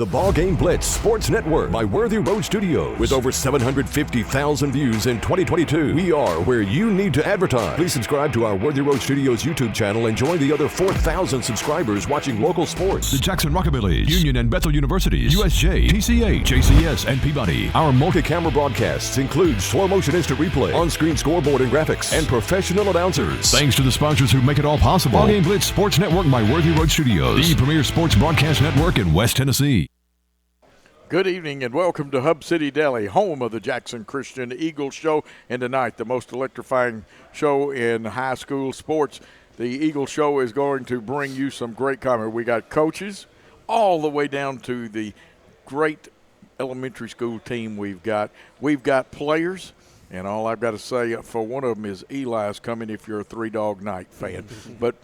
the BallGame Blitz Sports Network by Worthy Road Studios. With over 750,000 views in 2022, we are where you need to advertise. Please subscribe to our Worthy Road Studios YouTube channel and join the other 4,000 subscribers watching local sports. The Jackson Rockabillys, Union and Bethel Universities, USJ, TCA, JCS, and Peabody. Our multi-camera broadcasts include slow motion instant replay, on-screen scoreboard and graphics, and professional announcers. Thanks to the sponsors who make it all possible. BallGame Blitz Sports Network by Worthy Road Studios, the premier sports broadcast network in West Tennessee. Good evening and welcome to Hub City Deli, home of the Jackson Christian Eagles Show. And tonight, the most electrifying show in high school sports. The Eagles Show is going to bring you some great comedy. We got coaches all the way down to the great elementary school team we've got. We've got players, and all I've got to say for one of them is Eli's coming if you're a Three Dog Night fan. But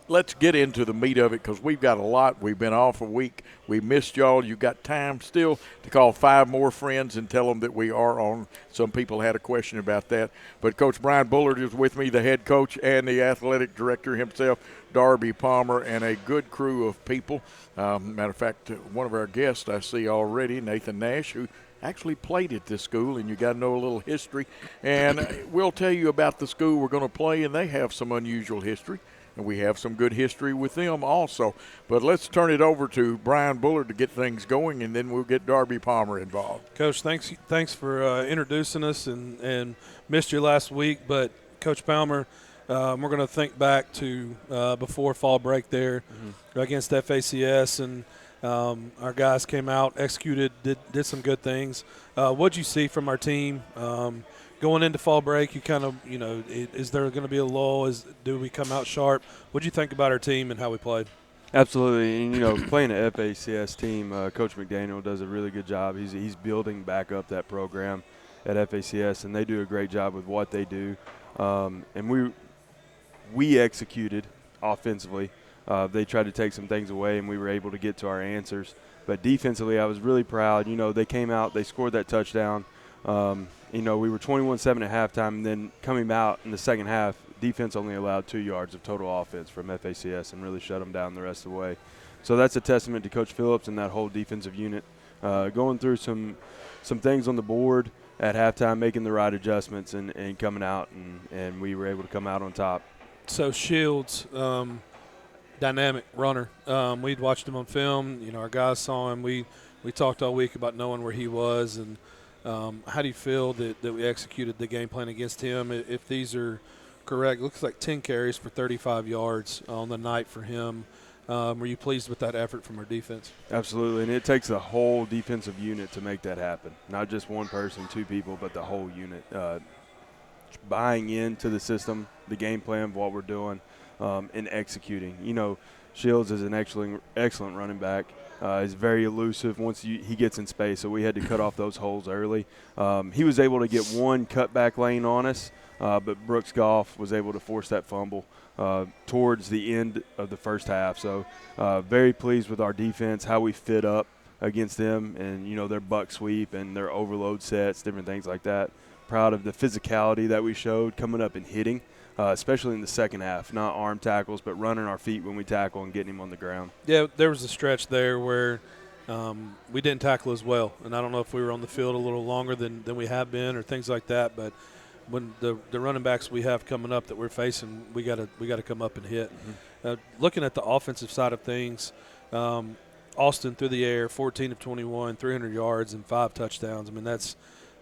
let's get into the meat of it because we've got a lot. We've been off a week. We missed y'all. You got time still to call 5 more friends and tell them that we are on. Some people had a question about that. But Coach Brian Bullard is with me, the head coach and the athletic director himself, Darby Palmer, and a good crew of people. Matter of fact, one of our guests I see already, Nathan Nash, who actually played at this school, and you got to know a little history. And we'll tell you about the school we're going to play, and they have some unusual history. And we have some good history with them also. But let's turn it over to Brian Bullard to get things going, and then we'll get Darby Palmer involved. Coach, thanks for introducing us and missed you last week. But, Coach Palmer, we're going to think back to before fall break there against FACS, and our guys came out, executed, did some good things. What'd you see from our team? Going into fall break, you kind of, is there going to be a lull? Do we come out sharp? What do you think about our team and how we played? Absolutely, and playing an FACS team, Coach McDaniel does a really good job. He's building back up that program at FACS, and they do a great job with what they do. And we executed offensively. They tried to take some things away, and we were able to get to our answers. But defensively, I was really proud. They came out, they scored that touchdown. We were 21-7 at halftime, and then coming out in the second half, defense only allowed 2 yards of total offense from FACS and really shut them down the rest of the way. So that's a testament to Coach Phillips and that whole defensive unit. Going through some things on the board at halftime, making the right adjustments and coming out, and we were able to come out on top. So Shields, dynamic runner. We'd watched him on film. Our guys saw him. We talked all week about knowing where he was, and how do you feel that we executed the game plan against him? If these are correct, looks like 10 carries for 35 yards on the night for him. Were you pleased with that effort from our defense? Absolutely, and it takes the whole defensive unit to make that happen. Not just one person, 2 people, but the whole unit. Buying into the system, the game plan of what we're doing, and executing. Shields is an excellent running back. He's very elusive once he gets in space, so we had to cut off those holes early. He was able to get one cutback lane on us, but Brooks Goff was able to force that fumble towards the end of the first half. So very pleased with our defense, how we fit up against them, and, their buck sweep and their overload sets, different things like that. Proud of the physicality that we showed coming up and hitting. Especially in the second half, not arm tackles, but running our feet when we tackle and getting him on the ground. Yeah, there was a stretch there where we didn't tackle as well, and I don't know if we were on the field a little longer than we have been or things like that. But when the running backs we have coming up that we're facing, we got to come up and hit. Looking at the offensive side of things, Austin through the air, 14 of 21, 300 yards and 5 touchdowns. I mean, that's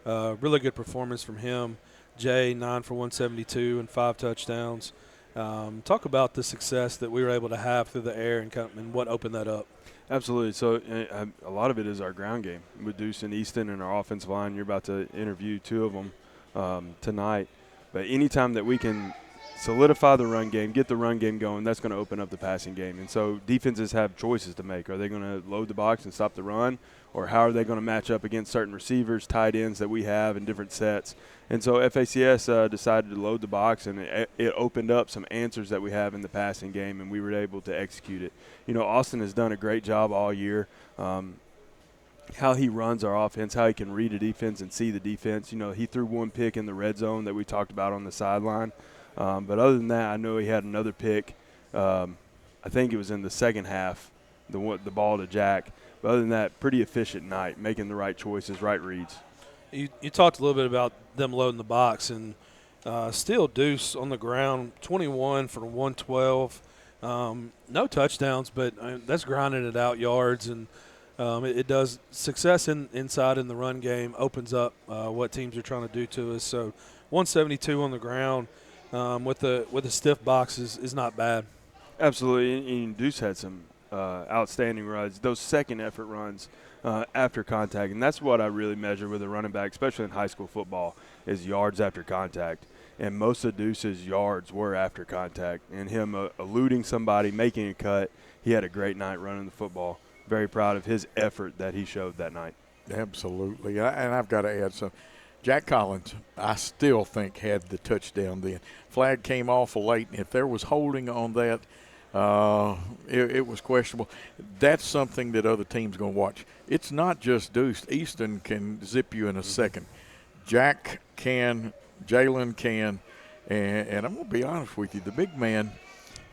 a really good performance from him. Jay, 9 for 172 and 5 touchdowns. Talk about the success that we were able to have through the air and what opened that up. Absolutely. So a lot of it is our ground game with Deuce and Easton and our offensive line. You're about to interview 2 of them tonight. But anytime that we can solidify the run game, get the run game going, that's going to open up the passing game. And so defenses have choices to make. Are they going to load the box and stop the run? Or how are they going to match up against certain receivers, tight ends that we have in different sets? And so FACS decided to load the box, and it opened up some answers that we have in the passing game, and we were able to execute it. Austin has done a great job all year. How he runs our offense, how he can read a defense and see the defense. He threw 1 pick in the red zone that we talked about on the sideline. But other than that, I know he had another pick. I think it was in the second half, the ball to Jack. But other than that, pretty efficient night, making the right choices, right reads. You talked a little bit about them loading the box, and still Deuce on the ground, 21 for 112. No touchdowns, but that's grinding it out yards, and it does success inside in the run game opens up what teams are trying to do to us. So 172 on the ground with the stiff box is not bad. Absolutely, and Deuce had some outstanding runs, those second effort runs after contact, and that's what I really measure with a running back, especially in high school football, is yards after contact. And most of Deuce's yards were after contact, and him eluding somebody, making a cut. He had a great night running the football. Very proud of his effort that he showed that night. Absolutely, and I've got to add some. Jack Collins, I still think, had the touchdown then. Flag came off late, and if there was holding on that, it was questionable. That's something that other teams going to watch. It's not just Deuce. Easton can zip you in a second. Jack can, Jalen can, and I'm going to be honest with you, the big man,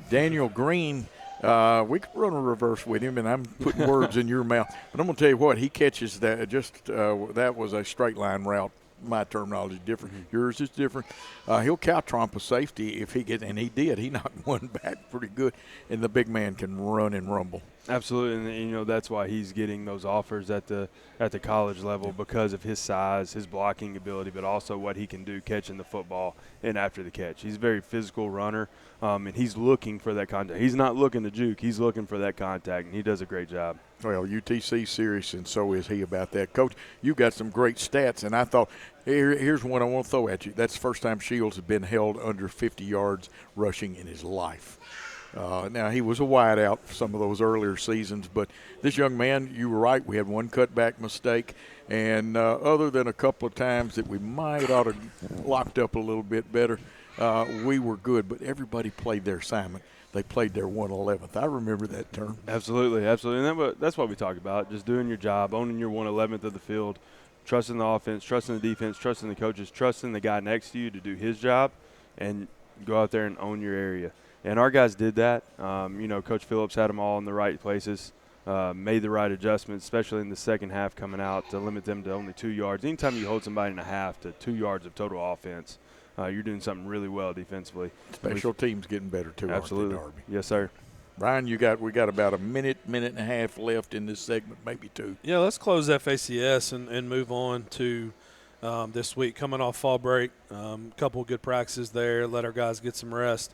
Daniel Green, we could run a reverse with him, and I'm putting words in your mouth. But I'm going to tell you what, he catches that. That was a straight line route. My terminology is different. Yours is different. He'll cow tromp a safety if he gets, and he did. He knocked one back pretty good, and the big man can run and rumble. Absolutely, and that's why he's getting those offers at the college level, because of his size, his blocking ability, but also what he can do catching the football and after the catch. He's a very physical runner, and he's looking for that contact. He's not looking to juke. He's looking for that contact, and he does a great job. Well, UTC's serious, and so is he about that. Coach, you got some great stats, and I thought here's one I want to throw at you. That's the first time Shields has been held under 50 yards rushing in his life. Now, he was a wideout for some of those earlier seasons, but this young man, you were right, we had one cutback mistake, and other than a couple of times that we might ought to locked up a little bit better, we were good, but everybody played their assignment. They played their 111th. I remember that term. Absolutely. And that's what we talk about, just doing your job, owning your 111th of the field, trusting the offense, trusting the defense, trusting the coaches, trusting the guy next to you to do his job, and go out there and own your area. And our guys did that. Coach Phillips had them all in the right places, made the right adjustments, especially in the second half coming out to limit them to only 2 yards. Anytime you hold somebody in a half to 2 yards of total offense, you're doing something really well defensively. Special teams getting better too. Absolutely. Darby. Yes, sir. Brian, we got about a minute and a half left in this segment, maybe two. Yeah, let's close FACS and move on to this week. Coming off fall break, couple of good practices there, let our guys get some rest.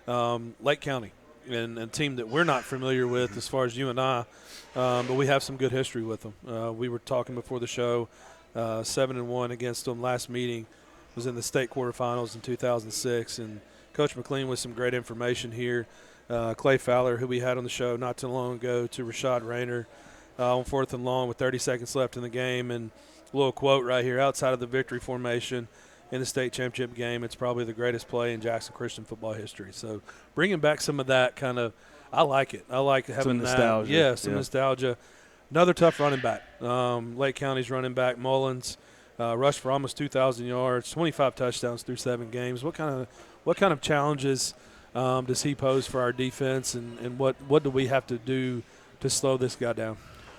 Lake County, and a team that we're not familiar with as far as you and I, but we have some good history with them. We were talking before the show, 7-1 against them. Last meeting was in the state quarterfinals in 2006, and Coach McLean with some great information here. Clay Fowler, who we had on the show not too long ago, to Rashad Rayner on 4th and long with 30 seconds left in the game, and a little quote right here: outside of the victory formation in the state championship game, it's probably the greatest play in Jackson Christian football history. So bringing back some of that kind of, I like it. I like having some nostalgia. that. Yeah, some nostalgia. Another tough running back. Lake County's running back, Mullins, rushed for almost 2,000 yards, 25 touchdowns through 7 games. What kind of challenges does he pose for our defense, and what do we have to do to slow this guy down?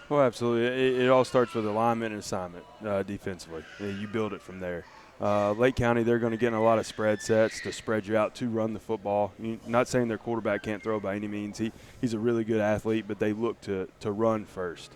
Well, absolutely. It all starts with alignment and assignment defensively. You build it from there. Lake County, they're going to get in a lot of spread sets to spread you out to run the football. Not saying their quarterback can't throw by any means. He's a really good athlete, but they look to run first.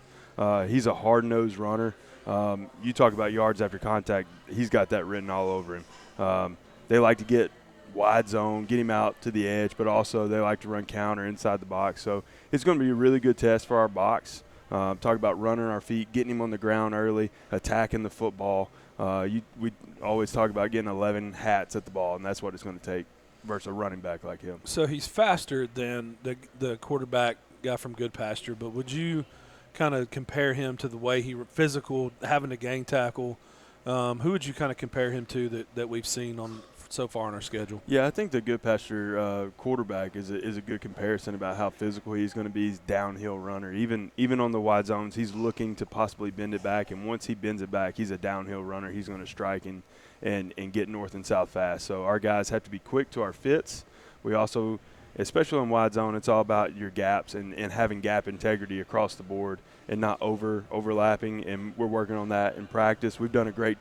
He's a hard-nosed runner. You talk about yards after contact, he's got that written all over him. They like to get wide zone, get him out to the edge, but also they like to run counter inside the box. So it's going to be a really good test for our box. Talk about running our feet, getting him on the ground early, attacking the football. We always talk about getting 11 hats at the ball, and that's what it's going to take versus a running back like him. So he's faster than the quarterback guy from Good Pasture, but would you kind of compare him to the way he physical, having a gang tackle? Who would you kind of compare him to that we've seen on so far on our schedule? Yeah, I think the Good Pasture quarterback is a good comparison about how physical he's going to be. He's a downhill runner. Even on the wide zones, he's looking to possibly bend it back, and once he bends it back, he's a downhill runner. He's going to strike and get north and south fast. So our guys have to be quick to our fits. We also especially in wide zone, it's all about your gaps and having gap integrity across the board and not overlapping, and we're working on that in practice. We've done a great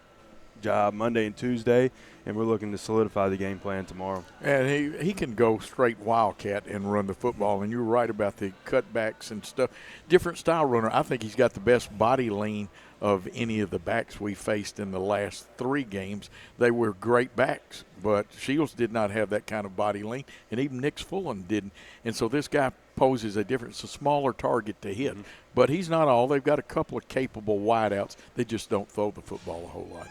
job Monday and Tuesday, and we're looking to solidify the game plan tomorrow. And he can go straight wildcat and run the football, and you're right about the cutbacks and stuff. Different style runner. I think he's got the best body lean of any of the backs we faced in the last 3 games. They were great backs, but Shields did not have that kind of body lean, and even Nick Fullen didn't. And so this guy poses a difference, a smaller target to hit. But he's not all. They've got a couple of capable wideouts. They just don't throw the football a whole lot.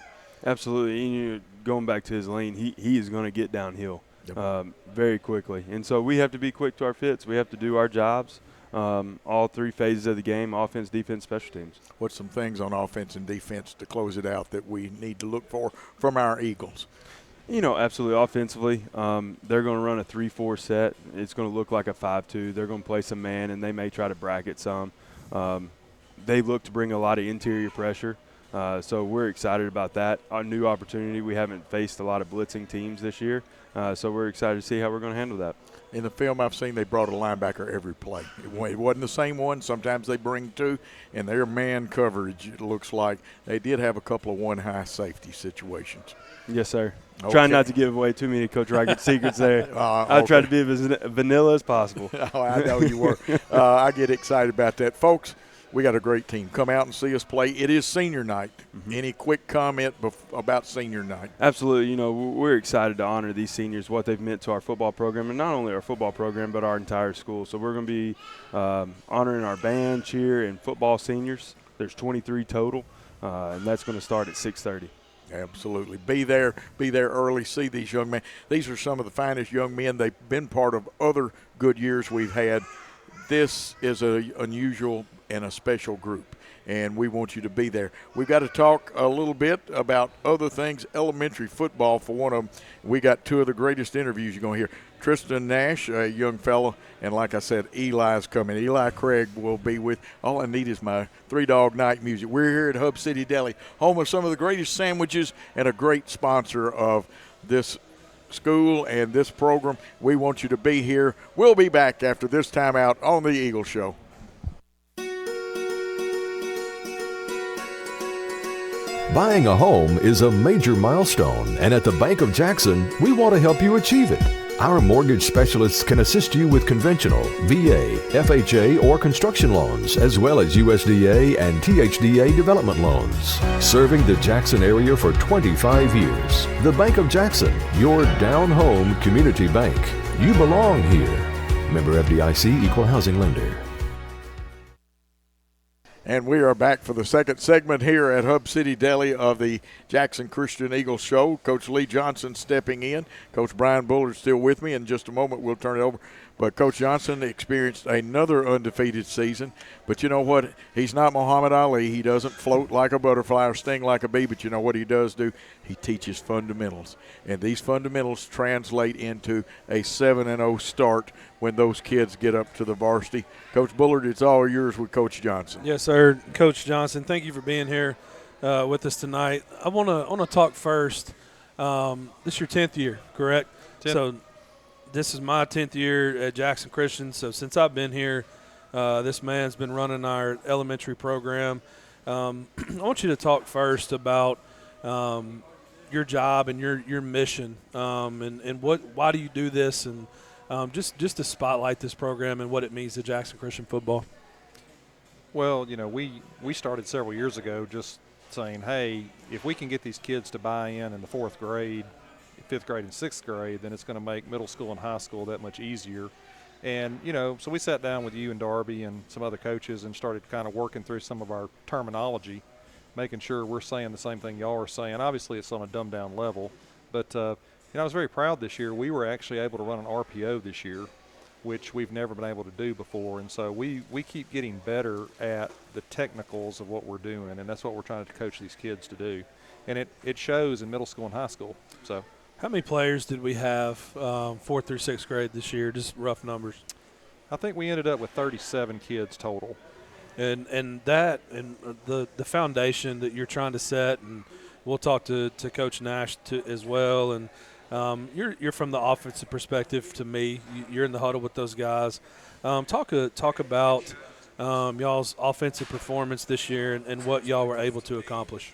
Absolutely. And going back to his lane, he is going to get downhill very quickly. And so we have to be quick to our fits. We have to do our jobs. All 3 phases of the game, offense, defense, special teams. What's some things on offense and defense to close it out that we need to look for from our Eagles? Absolutely. Offensively, they're going to run a 3-4 set. It's going to look like a 5-2. They're going to play some man, and they may try to bracket some. They look to bring a lot of interior pressure. So we're excited about that. Our new opportunity, we haven't faced a lot of blitzing teams this year, so we're excited to see how we're going to handle that. In the film I've seen, they brought a linebacker every play. It wasn't the same one. Sometimes they bring 2, and their man coverage, it looks like. They did have a couple of one-high safety situations. Yes, sir. Okay. Trying not to give away too many Coach Reigert's secrets there. I try to be as vanilla as possible. Oh, I know you were. I get excited about that. Folks, we got a great team. Come out and see us play. It is senior night. Any quick comment about senior night? Absolutely. We're excited to honor these seniors, what they've meant to our football program, and not only our football program but our entire school. So we're going to be honoring our band, cheer, and football seniors. There's 23 total, and that's going to start at 6:30. Absolutely. Be there early, see these young men. These are some of the finest young men. They've been part of other good years we've had. This is an unusual and a special group, and we want you to be there. We've got to talk a little bit about other things, elementary football for one of them. We got 2 of the greatest interviews you're going to hear. Tristan Nash, a young fellow, and like I said, Eli's coming. Eli Craig will be with. All I need is my 3 Dog Night music. We're here at Hub City Deli, home of some of the greatest sandwiches and a great sponsor of this school and this program. We want you to be here. We'll be back after this timeout on the Eagle Show. Buying a home is a major milestone, and at the Bank of Jackson, we want to help you achieve it. Our mortgage specialists can assist you with conventional, VA, FHA, or construction loans, as well as USDA and THDA development loans. Serving the Jackson area for 25 years. The Bank of Jackson, your down-home community bank. You belong here. Member FDIC, Equal Housing Lender. And we are back for the second segment here at Hub City Deli of the Jackson Christian Eagles Show. Coach Lee Johnson stepping in. Coach Brian Bullard still with me. In just a moment, we'll turn it over. But Coach Johnson experienced another undefeated season. But you know what? He's not Muhammad Ali. He doesn't float like a butterfly or sting like a bee. But you know what he does do? He teaches fundamentals. And these fundamentals translate into a 7-0 start when those kids get up to the varsity. Coach Bullard, it's all yours with Coach Johnson. Yes, sir. Coach Johnson, thank you for being here with us tonight. I want to talk first. This is your 10th year, correct? 10th. So this is my 10th year at Jackson Christian. So since I've been here, this man's been running our elementary program. I want you to talk first about your job and your mission and why do you do this, and just to spotlight this program and what it means to Jackson Christian football. Well, we started several years ago just saying, hey, if we can get these kids to buy in the 4th grade, 5th grade and 6th grade, then it's going to make middle school and high school that much easier. And, so we sat down with you and Darby and some other coaches and started kind of working through some of our terminology, making sure we're saying the same thing y'all are saying. Obviously, it's on a dumbed-down level. But, I was very proud this year. We were actually able to run an RPO this year, which we've never been able to do before. And so we keep getting better at the technicals of what we're doing, and that's what we're trying to coach these kids to do. And it shows in middle school and high school. So, how many players did we have 4th through 6th grade this year, just rough numbers? I think we ended up with 37 kids total. And that and the foundation that you're trying to set, and we'll talk to Coach Nash as well, and You're from the offensive perspective to me. You're in the huddle with those guys. Talk about y'all's offensive performance this year and what y'all were able to accomplish.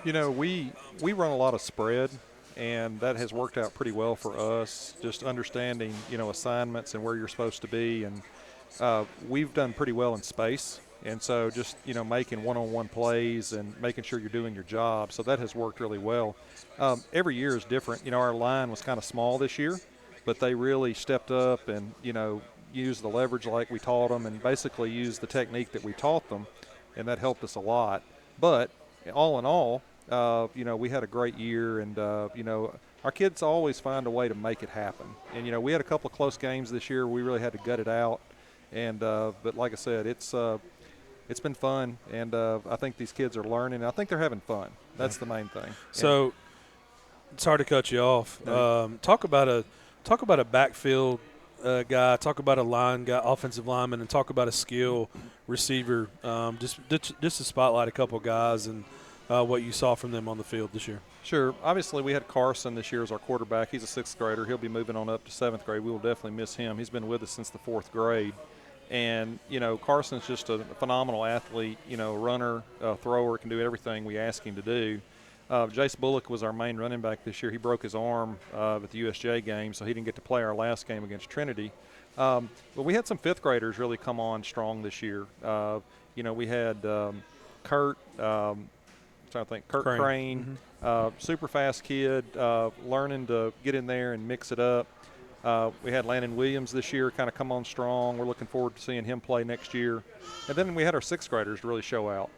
You know, we run a lot of spread, and that has worked out pretty well for us, just understanding, assignments and where you're supposed to be. And we've done pretty well in space. And so just, making one-on-one plays and making sure you're doing your job. So that has worked really well. Every year is different. Our line was kind of small this year, but they really stepped up and, used the leverage like we taught them and basically used the technique that we taught them, and that helped us a lot. But all in all, we had a great year, and, our kids always find a way to make it happen. And, we had a couple of close games this year. We really had to gut it out. And but like I said, it's been fun, and I think these kids are learning. I think they're having fun. That's the main thing. So it's hard to cut you off. Talk about a backfield guy. Talk about a line guy, offensive lineman, and talk about a skill receiver. Just to spotlight a couple guys and what you saw from them on the field this year. Sure. Obviously, we had Carson this year as our quarterback. He's a sixth grader. He'll be moving on up to seventh grade. We will definitely miss him. He's been with us since the fourth grade. And, Carson's just a phenomenal athlete, runner, thrower, can do everything we ask him to do. Jace Bullock was our main running back this year. He broke his arm at the USJ game, so he didn't get to play our last game against Trinity. But we had some fifth graders really come on strong this year. We had Kurt, Kurt Crane, super fast kid, learning to get in there and mix it up. We had Landon Williams this year kind of come on strong. We're looking forward to seeing him play next year. And then we had our sixth graders really show out.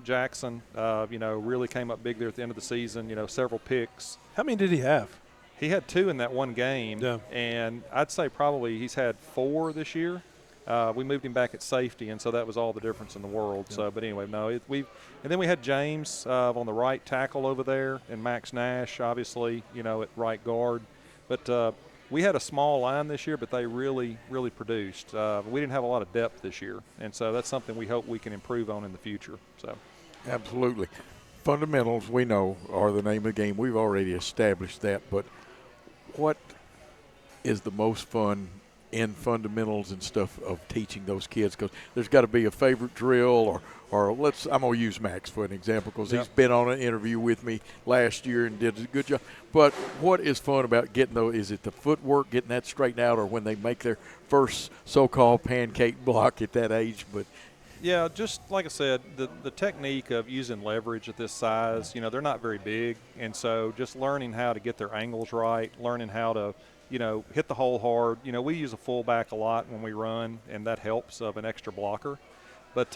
Jackson, really came up big there at the end of the season, several picks. How many did he have? He had 2 in that one game. Yeah. And I'd say probably he's had 4 this year. We moved him back at safety, and so that was all the difference in the world. Yeah. So, but anyway, and then we had James on the right tackle over there, and Max Nash, obviously, at right guard. But we had a small line this year, but they really, really produced. We didn't have a lot of depth this year, and so that's something we hope we can improve on in the future. So, absolutely. Fundamentals, we know, are the name of the game. We've already established that. But what is the most fun in fundamentals and stuff of teaching those kids? Because there's got to be a favorite drill, or I'm going to use Max for an example because he's been on an interview with me last year and did a good job. But what is fun about getting those? Is it the footwork, getting that straightened out, or when they make their first so-called pancake block at that age? But yeah, just like I said, the technique of using leverage at this size, they're not very big. And so just learning how to get their angles right, learning how to, hit the hole hard. We use a fullback a lot when we run, and that helps of an extra blocker. But,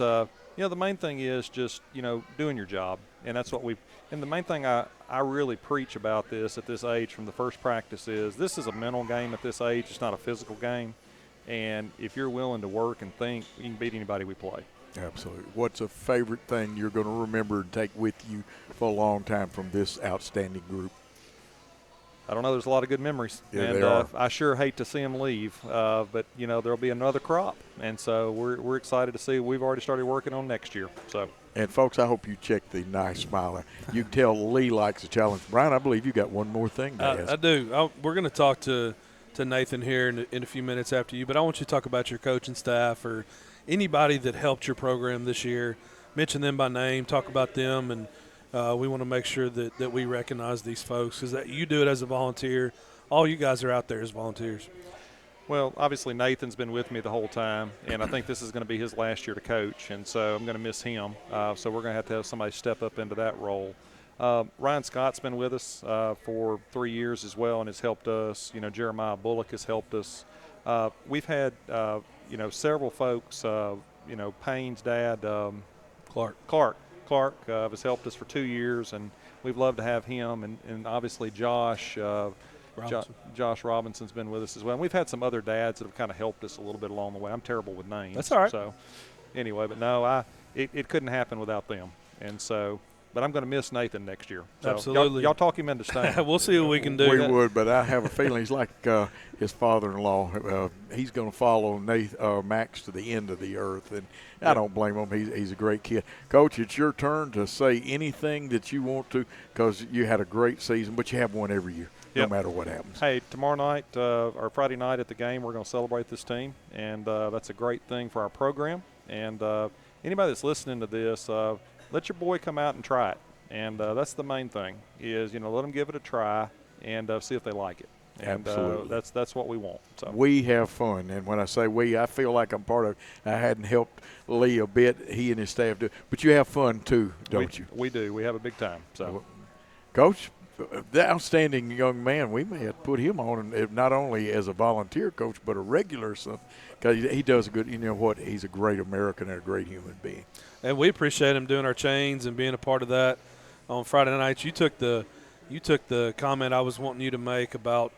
the main thing is just, doing your job. And that's what and the main thing I really preach about this at this age from the first practice is this is a mental game at this age. It's not a physical game. And if you're willing to work and think, you can beat anybody we play. Absolutely. What's a favorite thing you're going to remember and take with you for a long time from this outstanding group? I don't know. There's a lot of good memories. Yeah, and they are. I sure hate to see them leave. But, there'll be another crop. And so we're excited to see. We've already started working on next year. So. And, folks, I hope you check the nice smile. You can tell Lee likes a challenge. Brian, I believe you got one more thing to ask. I do. We're going to talk to Nathan here in a few minutes after you, but I want you to talk about your coaching staff or anybody that helped your program this year. Mention them by name, talk about them, and we want to make sure that we recognize these folks because you do it as a volunteer. All you guys are out there as volunteers. Well, obviously Nathan's been with me the whole time, and I think this is going to be his last year to coach, and so I'm going to miss him. So we're going to have somebody step up into that role. Ryan Scott's been with us for 3 years as well and has helped us. Jeremiah Bullock has helped us. We've had, several folks, Payne's dad, Clark has helped us for 2 years, and we've loved to have him, and obviously Josh Robinson's been with us as well. And we've had some other dads that have kind of helped us a little bit along the way. I'm terrible with names. That's all right. So anyway, but no, it couldn't happen without them. And so but I'm going to miss Nathan next year. So Absolutely. Y'all talk him into staying. We'll see what we can do. We would, but I have a feeling he's like his father-in-law. He's going to follow Max to the end of the earth, and I don't blame him. He's a great kid. Coach, it's your turn to say anything that you want to, because you had a great season, but you have one every year, no matter what happens. Hey, tomorrow night or Friday night at the game, we're going to celebrate this team, and that's a great thing for our program. And anybody that's listening to this, let your boy come out and try it. And that's the main thing is, let them give it a try and see if they like it. And Absolutely. That's what we want. So we have fun, and when I say we, I feel like I'm part of it. I hadn't helped Lee a bit, he and his staff do. But you have fun too, don't you? We do. We have a big time. So, Coach, the outstanding young man, we may have put him on not only as a volunteer coach but a regular son, because he does a good. You know what? He's a great American and a great human being. And we appreciate him doing our chains and being a part of that on Friday nights. You took the comment I was wanting you to make about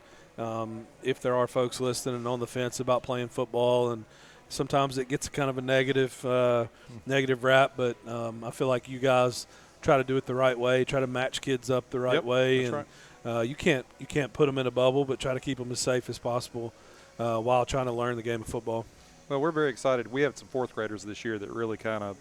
if there are folks listening and on the fence about playing football, and sometimes it gets kind of a negative rap, but I feel like you guys try to do it the right way, try to match kids up the right way, and right. You can't put them in a bubble, but try to keep them as safe as possible while trying to learn the game of football. Well, we're very excited. We have some fourth graders this year that really kind of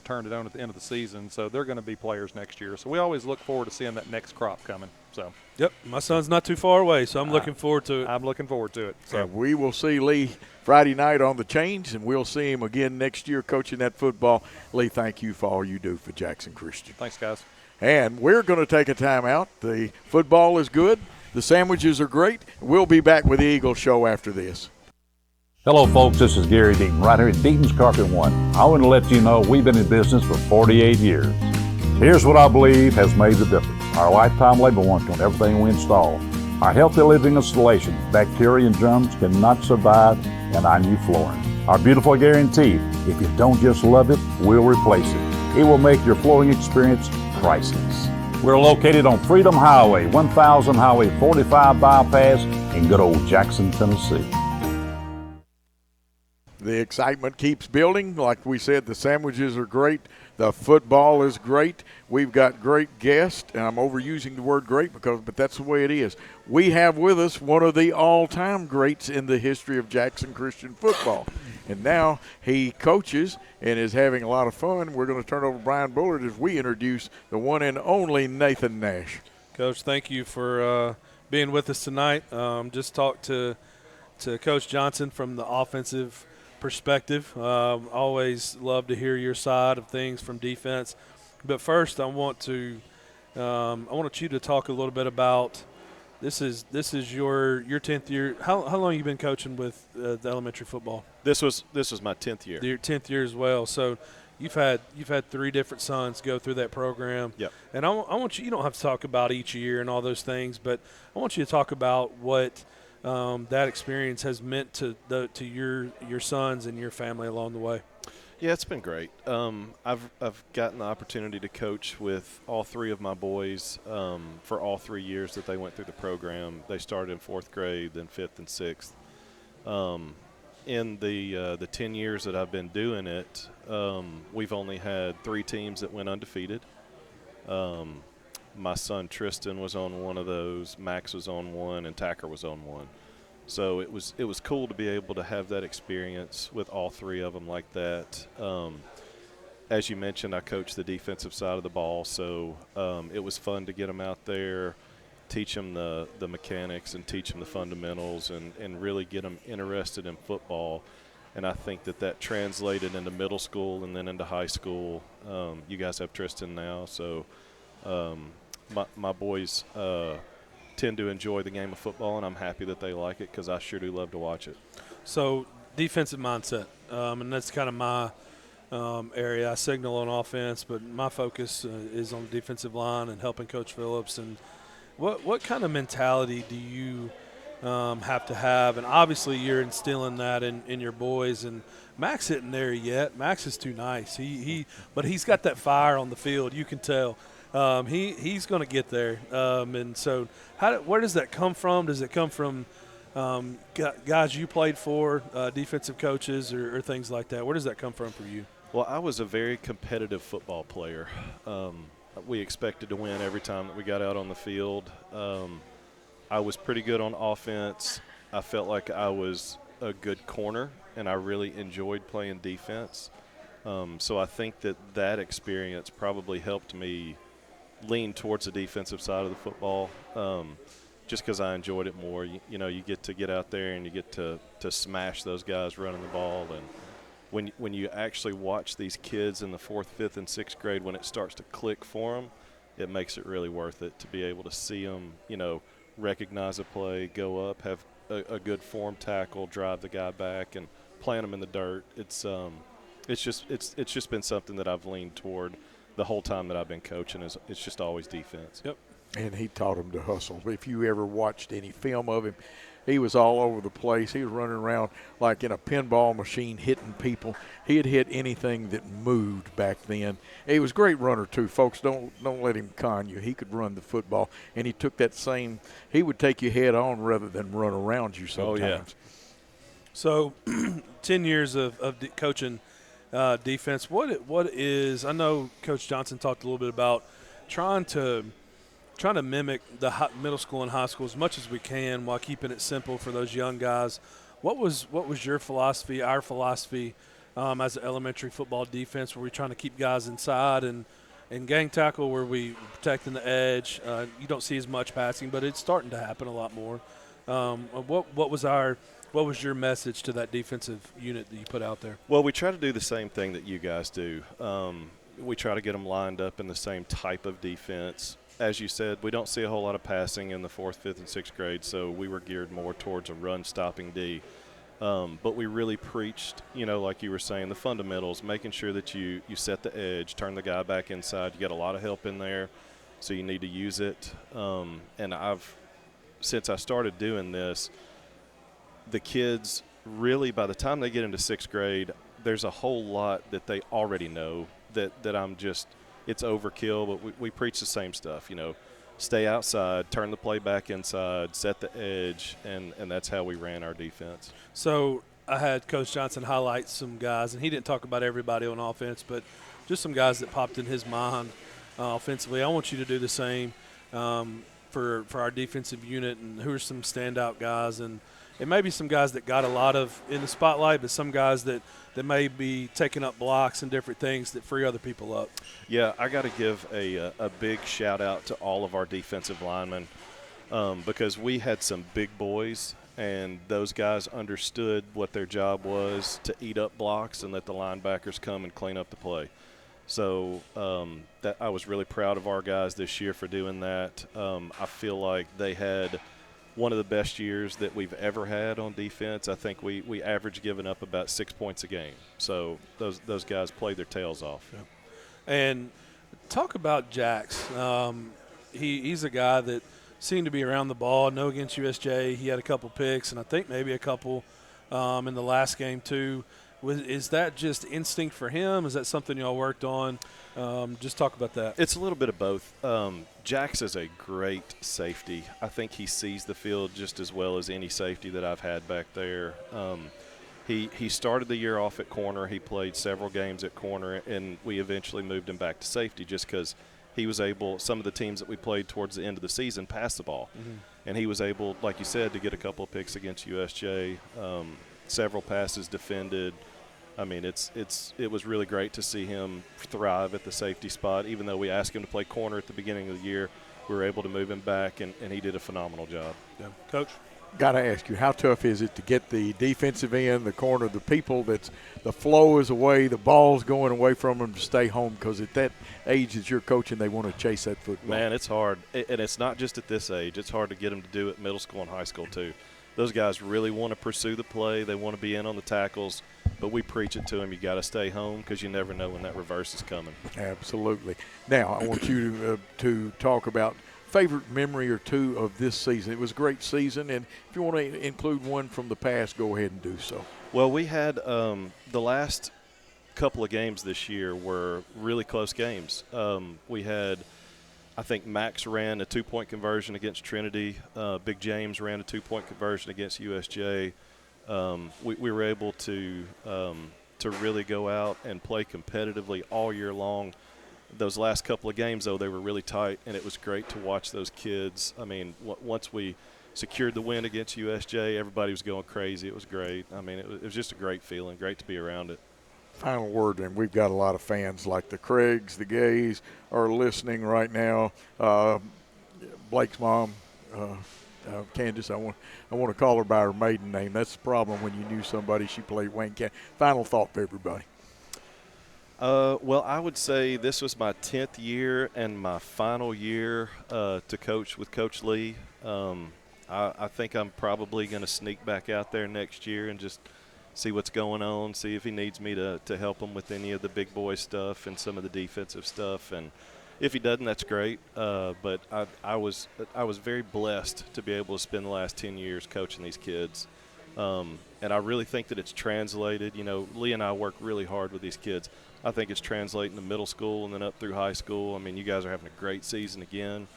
turned it on at the end of the season, so they're going to be players next year. So we always look forward to seeing that next crop coming. So. Yep, my son's not too far away, so I'm looking forward to it. I'm looking forward to it. So and we will see Lee Friday night on the chains, and we'll see him again next year coaching that football. Lee, thank you for all you do for Jackson Christian. Thanks, guys. And we're going to take a timeout. The football is good. The sandwiches are great. We'll be back with the Eagle Show after this. Hello, folks. This is Gary Deaton, right here at Deaton's Carpet One. I want to let you know we've been in business for 48 years. Here's what I believe has made the difference. Our lifetime labor warranty on everything we install. Our healthy living installations, bacteria and germs cannot survive in our new flooring. Our beautiful guarantee, if you don't just love it, we'll replace it. It will make your flooring experience priceless. We're located on Freedom Highway, 1000 Highway 45 bypass in good old Jackson, Tennessee. The excitement keeps building. Like we said, the sandwiches are great. The football is great. We've got great guests, and I'm overusing the word great but that's the way it is. We have with us one of the all-time greats in the history of Jackson Christian football. And now he coaches and is having a lot of fun. We're going to turn over to Brian Bullard as we introduce the one and only Nathan Nash. Coach, thank you for being with us tonight. Just talked to Coach Johnson from the offensive perspective. Always love to hear your side of things from defense. But first, I want you to talk a little bit about this is your 10th year. How long have you been coaching with the elementary football? This was my 10th year. Your 10th year as well. So you've had 3 different sons go through that program. Yep. And I want you don't have to talk about each year and all those things, but I want you to talk about what that experience has meant to your sons and your family along the way. Yeah, it's been great. I've gotten the opportunity to coach with all 3 of my boys for all 3 years that they went through the program. They started in 4th grade, then 5th and 6th. In the 10 years that I've been doing it, we've only had 3 teams that went undefeated. My son Tristan was on one of those, Max was on one, and Tacker was on one. So it was cool to be able to have that experience with all 3 of them like that. As you mentioned, I coached the defensive side of the ball, so it was fun to get them out there, teach them the mechanics and teach them the fundamentals and really get them interested in football. And I think that translated into middle school and then into high school. You guys have Tristan now, so my boys tend to enjoy the game of football, and I'm happy that they like it because I sure do love to watch it. So defensive mindset, and that's kind of my area. I signal on offense, but my focus is on the defensive line and helping Coach Phillips. And what kind of mentality do you have to have? And obviously you're instilling that in your boys. And Max isn't there yet. Max is too nice. But he's got that fire on the field. You can tell. He's going to get there. And so where does that come from? Does it come from guys you played for, defensive coaches or things like that? Where does that come from for you? Well, I was a very competitive football player. we expected to win every time that we got out on the field. I was pretty good on offense. I felt like I was a good corner, and I really enjoyed playing defense. So I think that experience probably helped me lean towards the defensive side of the football, just because I enjoyed it more. You get to get out there and you get to smash those guys running the ball. And when you actually watch these kids in the 4th, 5th, and 6th grade, when it starts to click for them, it makes it really worth it to be able to see them, recognize a play, go up, have a good form tackle, drive the guy back, and plant them in the dirt. It's just been something that I've leaned toward the whole time that I've been coaching. It's just always defense. Yep. And he taught him to hustle. If you ever watched any film of him, he was all over the place. He was running around like in a pinball machine hitting people. He'd hit anything that moved back then. He was a great runner too, folks. Don't let him con you. He could run the football, and he took that same. He would take you head on rather than run around you sometimes. Oh, yeah. So, 10 years of coaching defense. What is? I know Coach Johnson talked a little bit about trying to mimic the middle school and high school as much as we can while keeping it simple for those young guys. What was your philosophy, our philosophy, as an elementary football defense? Were we trying to keep guys inside and gang tackle? Were we protecting the edge? You don't see as much passing, but it's starting to happen a lot more. What was your message to that defensive unit that you put out there? Well, we try to do the same thing that you guys do. We try to get them lined up in the same type of defense. As you said, we don't see a whole lot of passing in the 4th, 5th, and 6th grade, so we were geared more towards a run-stopping D. But we really preached, like you were saying, the fundamentals, making sure that you set the edge, turn the guy back inside. You got a lot of help in there, so you need to use it. And since I started doing this, the kids really, by the time they get into 6th grade, there's a whole lot that they already know that I'm just – it's overkill, but we preach the same stuff, stay outside, turn the play back inside, set the edge, and that's how we ran our defense. So I had Coach Johnson highlight some guys, and he didn't talk about everybody on offense, but just some guys that popped in his mind offensively. I want you to do the same for our defensive unit, and who are some standout guys, and maybe some guys that got a lot of in the spotlight, but some guys that may be taking up blocks and different things that free other people up. Yeah, I got to give a big shout-out to all of our defensive linemen because we had some big boys, and those guys understood what their job was to eat up blocks and let the linebackers come and clean up the play. So that I was really proud of our guys this year for doing that. I feel like they had – one of the best years that we've ever had on defense. I think we averaged giving up about 6 points a game. So those guys played their tails off. Yeah. And talk about Jax. He's a guy that seemed to be around the ball. No, against USJ, he had a couple picks, and I think maybe a couple in the last game too. Is that just instinct for him? Is that something y'all worked on? Just talk about that. It's a little bit of both. Jax is a great safety. I think he sees the field just as well as any safety that I've had back there. He started the year off at corner. He played several games at corner, and we eventually moved him back to safety just because he was able – some of the teams that we played towards the end of the season passed the ball. Mm-hmm. And he was able, like you said, to get a couple of picks against USJ, several passes defended. I mean, it was really great to see him thrive at the safety spot. Even though we asked him to play corner at the beginning of the year, we were able to move him back, and he did a phenomenal job. Yeah. Coach? Got to ask you, how tough is it to get the defensive end, the corner, the people that's the flow is away, the ball's going away from them to stay home? Because at that age that you're coaching, they want to chase that football. Man, it's hard. And it's not just at this age. It's hard to get them to do it middle school and high school too. Those guys really want to pursue the play. They want to be in on the tackles. But we preach it to them. You got to stay home because you never know when that reverse is coming. Absolutely. Now, I want you to talk about favorite memory or two of this season. It was a great season, and if you want to include one from the past, go ahead and do so. Well, we had the last couple of games this year were really close games. We had, I think Max ran a 2-point conversion against Trinity. Big James ran a 2-point conversion against USJ. We were able to really go out and play competitively all year long. Those last couple of games, though, they were really tight, and it was great to watch those kids. I mean, once we secured the win against USJ, everybody was going crazy. It was great. I mean, it was just a great feeling, great to be around it. Final word, and we've got a lot of fans like the Craigs, the Gays are listening right now. Blake's mom, Candace, I want to call her by her maiden name. That's the problem when you knew somebody. She played Wayne County. Final thought for everybody. Well, I would say this was my 10th year and my final year to coach with Coach Lee. I think I'm probably going to sneak back out there next year and just see what's going on, see if he needs me to help him with any of the big boy stuff and some of the defensive stuff. And if he doesn't, that's great. But I was very blessed to be able to spend the last 10 years coaching these kids. And I really think that it's translated. You know, Lee and I work really hard with these kids. I think it's translating to middle school and then up through high school. I mean, you guys are having a great season again.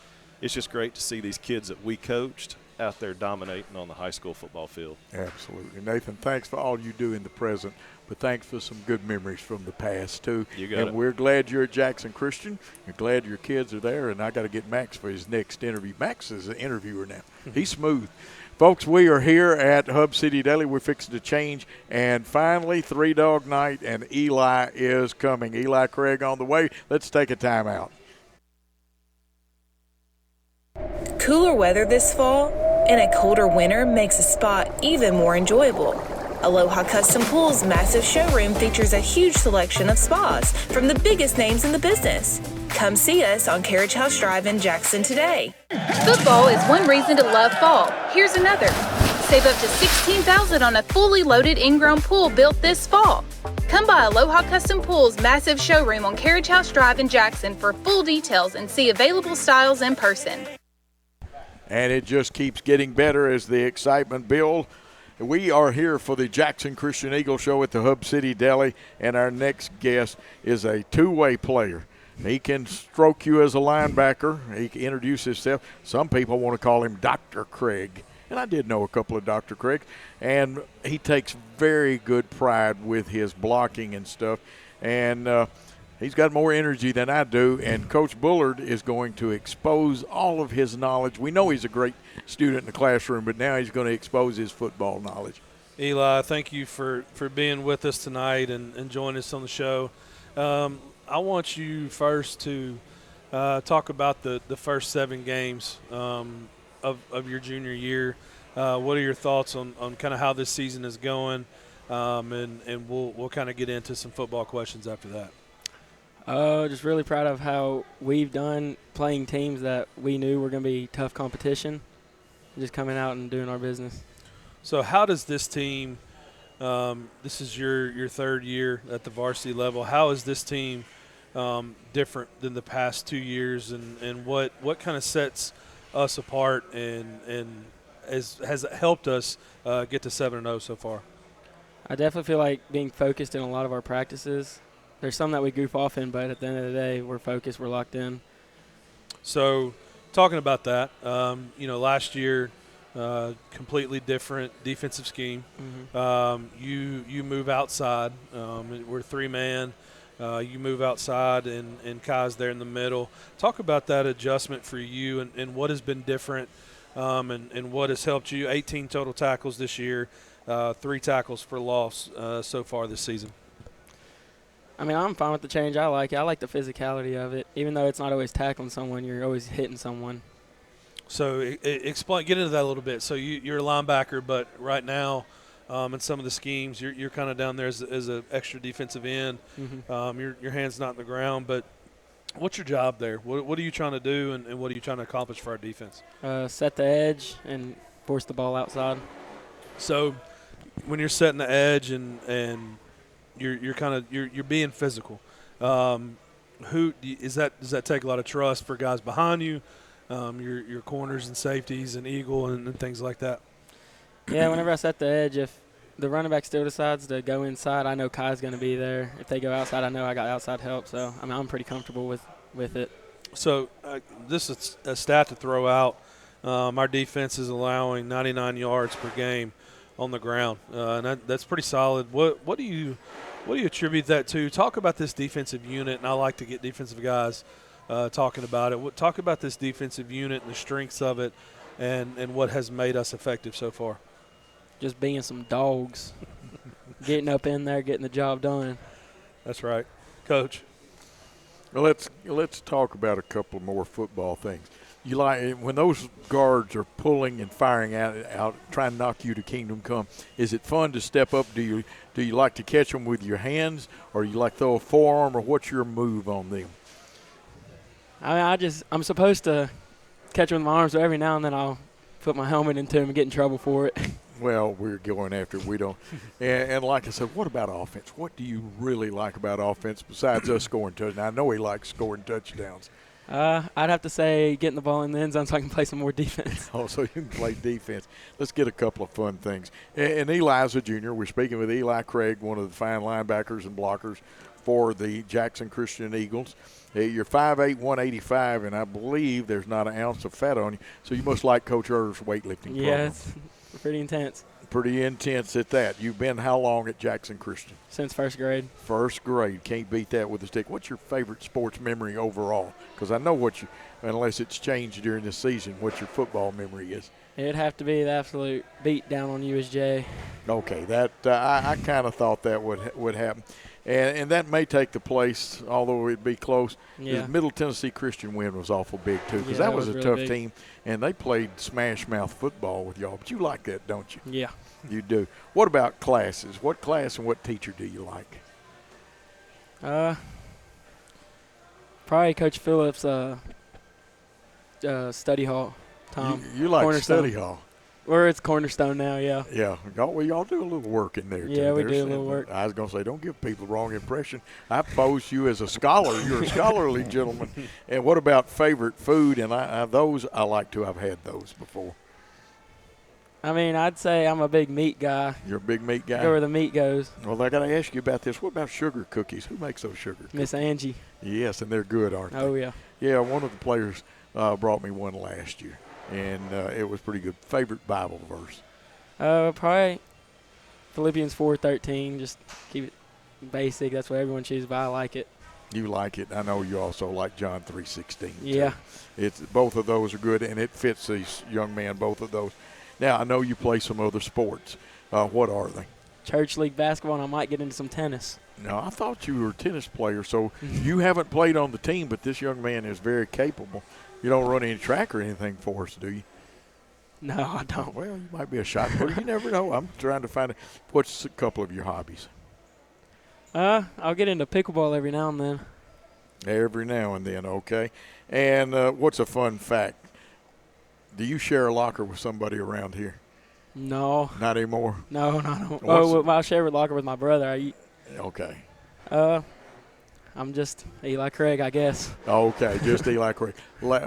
It's just great to see these kids that we coached out there dominating on the high school football field. Absolutely. Nathan, thanks for all you do in the present, but thanks for some good memories from the past, too. You got and it. We're glad you're at Jackson Christian. We're glad your kids are there, and I got to get Max for his next interview. Max is an interviewer now. He's smooth. Folks, we are here at Hub City Deli. We're fixing to change. And finally, Three Dog Night, and Eli is coming. Eli Craig on the way. Let's take a timeout. Cooler weather this fall and a colder winter makes a spot even more enjoyable. Aloha Custom Pool's massive showroom features a huge selection of spas from the biggest names in the business. Come see us on Carriage House Drive in Jackson today. Football is one reason to love fall. Here's another. Save up to $16,000 on a fully loaded in-ground pool built this fall. Come by Aloha Custom Pool's massive showroom on Carriage House Drive in Jackson for full details and see available styles in person. And it just keeps getting better as the excitement builds. We are here for the Jackson Christian Eagle Show at the Hub City Deli, and our next guest is a two-way player. He can stroke you as a linebacker. He can introduce himself. Some people want to call him Dr. Craig, and I did know a couple of Dr. Craig. And he takes very good pride with his blocking and stuff. And he's got more energy than I do, and Coach Bullard is going to expose all of his knowledge. We know he's a great student in the classroom, but now he's going to expose his football knowledge. Eli, thank you for being with us tonight and joining us on the show. I want you first to talk about the first 7 games of your junior year. What are your thoughts on kind of how this season is going? And we'll kind of get into some football questions after that. Just really proud of how we've done playing teams that we knew were going to be tough competition, just coming out and doing our business. So how does this team this is your third year at the varsity level. How is this team different than the past 2 years, and what kind of sets us apart and has helped us get to 7-0 so far? I definitely feel like being focused in a lot of our practices. There's some that we goof off in, but at the end of the day, we're focused, we're locked in. So talking about that, last year, completely different defensive scheme. Mm-hmm. You move outside. We're 3-man. You move outside, and Kai's there in the middle. Talk about that adjustment for you and what has been different and what has helped you. 18 total tackles this year, 3 tackles for loss so far this season. I mean, I'm fine with the change. I like it. I like the physicality of it. Even though it's not always tackling someone, you're always hitting someone. So explain, get into that a little bit. So you're a linebacker, but right now in some of the schemes, you're kind of down there as an extra defensive end. Mm-hmm. Your hand's not in the ground, but what's your job there? What are you trying to do, and what are you trying to accomplish for our defense? Set the edge and force the ball outside. So when you're setting the edge and you're being physical, does that take a lot of trust for guys behind you? Your corners and safeties and eagle and things like that. Yeah, whenever I set the edge, if the running back still decides to go inside, I know Kai's going to be there. If they go outside, I know I got outside help. So, I mean, I'm pretty comfortable with it. So this is a stat to throw out. Our defense is allowing 99 yards per game on the ground, and that's pretty solid. What do you What do you attribute that to? Talk about this defensive unit, and I like to get defensive guys talking about it. Talk about this defensive unit and the strengths of it and what has made us effective so far. Just being some dogs, getting up in there, getting the job done. That's right. Coach. Well, let's talk about a couple more football things. You like when those guards are pulling and firing out, trying to knock you to kingdom come. Is it fun to step up? Do you like to catch them with your hands, or you like throw a forearm, or what's your move on them? I mean, I'm supposed to catch them with my arms, so every now and then I'll put my helmet into them and get in trouble for it. Well, we're going after it. We don't. And like I said, what about offense? What do you really like about offense besides us scoring touchdowns? I know he likes scoring touchdowns. I'd have to say getting the ball in the end zone so I can play some more defense. Oh, so you can play defense. Let's get a couple of fun things. And Eli's a junior. We're speaking with Eli Craig, one of the fine linebackers and blockers for the Jackson Christian Eagles. You're 5'8", 185, and I believe there's not an ounce of fat on you. So you must like Coach Er's weightlifting program. Yeah, it's pretty intense. Pretty intense at that. You've been how long at Jackson Christian? Since first grade. First grade. Can't beat that with a stick. What's your favorite sports memory overall? Because I know unless it's changed during the season, what your football memory is. It'd have to be the absolute beat down on USJ. Okay, that I kind of thought that would happen. And that may take the place, although it'd be close. Yeah. The Middle Tennessee Christian win was awful big, too, because Yeah, that was a really tough big. team, and they played smash-mouth football with y'all. But you like that, don't you? Yeah. You do. What about classes? What class and what teacher do you like? Probably Coach Phillips' study hall. Tom. You like Cornerstone. study hall. Or it's Cornerstone now, yeah. Yeah, y'all do a little work in there, too. Yeah, we do a There's- little work. I was going to say, don't give people the wrong impression. I posed you as a scholar. You're a scholarly gentleman. And what about favorite food? And those I like to. I've had those before. I mean, I'd say I'm a big meat guy. You're a big meat guy? Go where the meat goes. Well, I got to ask you about this. What about sugar cookies? Who makes those sugar cookies? Miss Angie. Yes, and they're good, aren't they? Oh, yeah. Yeah, one of the players brought me one last year, and it was pretty good. Favorite Bible verse? Probably Philippians 4:13. Just keep it basic. That's what everyone chooses, but I like it. You like it. I know you also like John 3:16. Yeah. It's both of those are good, and it fits this young man, both of those. Now, I know you play some other sports. What are they? Church league basketball, and I might get into some tennis. Now, I thought you were a tennis player, so you haven't played on the team, but this young man is very capable. You don't run any track or anything for us, do you? No, I don't. Well, you might be a shot putter. You never know. I'm trying to find what's a couple of your hobbies. I'll get into pickleball every now and then. Every now and then, okay. And what's a fun fact? Do you share a locker with somebody around here? No. Not anymore? No. Well, I'll share a locker with my brother. Okay. I'm just Eli Craig, I guess. Okay, just Eli Craig.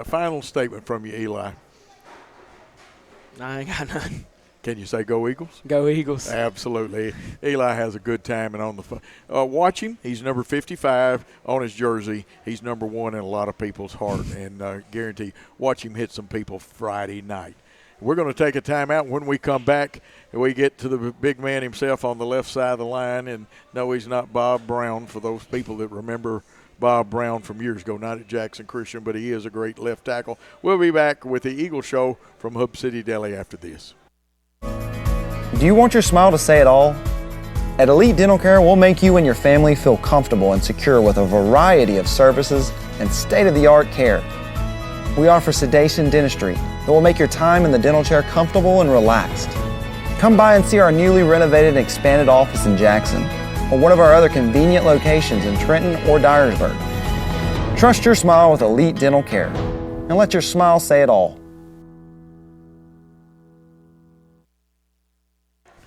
Final statement from you, Eli. I ain't got none. Can you say go Eagles? Go Eagles. Absolutely. Eli has a good time and on the phone. Watch him. He's number 55 on his jersey. He's number 1 in a lot of people's heart, and guarantee watch him hit some people Friday night. We're going to take a timeout. When we come back, we get to the big man himself on the left side of the line, and no, he's not Bob Brown for those people that remember Bob Brown from years ago, not at Jackson Christian, but he is a great left tackle. We'll be back with the Eagle Show from Hub City Deli after this. Do you want your smile to say it all? At Elite Dental Care, we'll make you and your family feel comfortable and secure with a variety of services and state-of-the-art care. We offer sedation dentistry that will make your time in the dental chair comfortable and relaxed. Come by and see our newly renovated and expanded office in Jackson, or one of our other convenient locations in Trenton or Dyersburg. Trust your smile with Elite Dental Care, and let your smile say it all.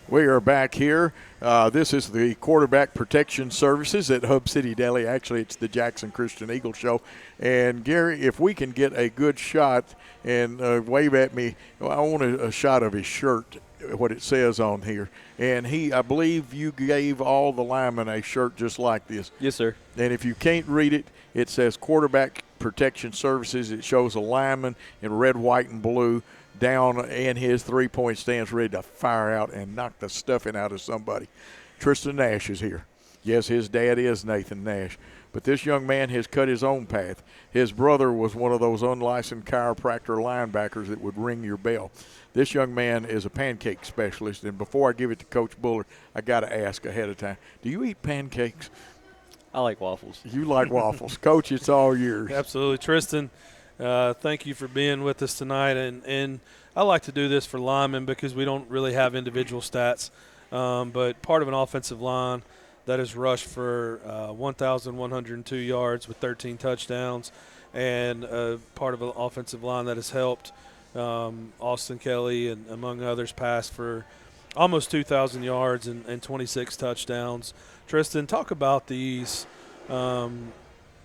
We are back here. This is the Quarterback Protection Services at Hub City Deli. Actually, it's the Jackson Christian Eagle Show. And, Gary, if we can get a good shot and wave at me, I want a shot of his shirt, what it says on here. And I believe you gave all the linemen a shirt just like this. Yes, sir. And if you can't read it, it says Quarterback Protection Services. It shows a lineman in red, white, and blue down in his three-point stance ready to fire out and knock the stuffing out of somebody. Tristan Nash is here. Yes, his dad is Nathan Nash. But this young man has cut his own path. His brother was one of those unlicensed chiropractor linebackers that would ring your bell. This young man is a pancake specialist, and before I give it to Coach Bullard, I got to ask ahead of time, do you eat pancakes? I like waffles. You like waffles. Coach, it's all yours. Absolutely. Tristan, thank you for being with us tonight. And I like to do this for linemen because we don't really have individual stats. But part of an offensive line that has rushed for 1,102 yards with 13 touchdowns, and part of an offensive line that has helped Austin Kelly and among others pass for almost 2,000 yards and 26 touchdowns. Tristan, talk about these